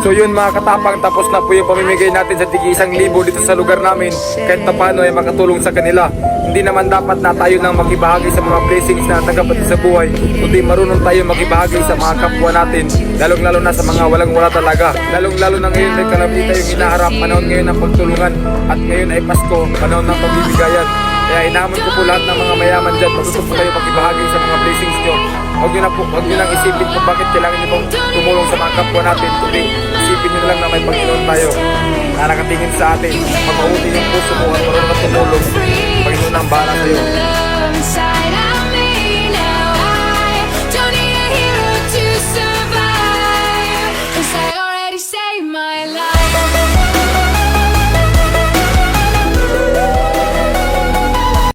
So yun mga katapang, tapos na po yung pamimigay natin sa tigi 1,000 dito sa lugar namin. Kahit na paano ay makatulong sa kanila. Hindi naman dapat na tayo nang makibahagi sa mga blessings na natanggap sa buhay, kundi marunong tayo makibahagi sa mga kapwa natin, lalong-lalo na sa mga walang-wala talaga. Lalong-lalo na ngayon may kalamity tayong hinaharap, panahon ngayon ng pagtulungan, at ngayon ay Pasko, panahon ng pagbibigayan. Kaya inaamon ko po lahat ng mga mayaman dyan, matuto po kayo makibahagi sa mga blessings nyo. Huwag nyo lang isipin kung bakit kailangan nyo pong tumulong sa mga kapwa natin, kundi isipin nyo lang na may Panginoon tayo na nakatingin sa atin. Mapabuti yung puso mo at marunong ka tumulong. Panginoon ang bahala sa'yo.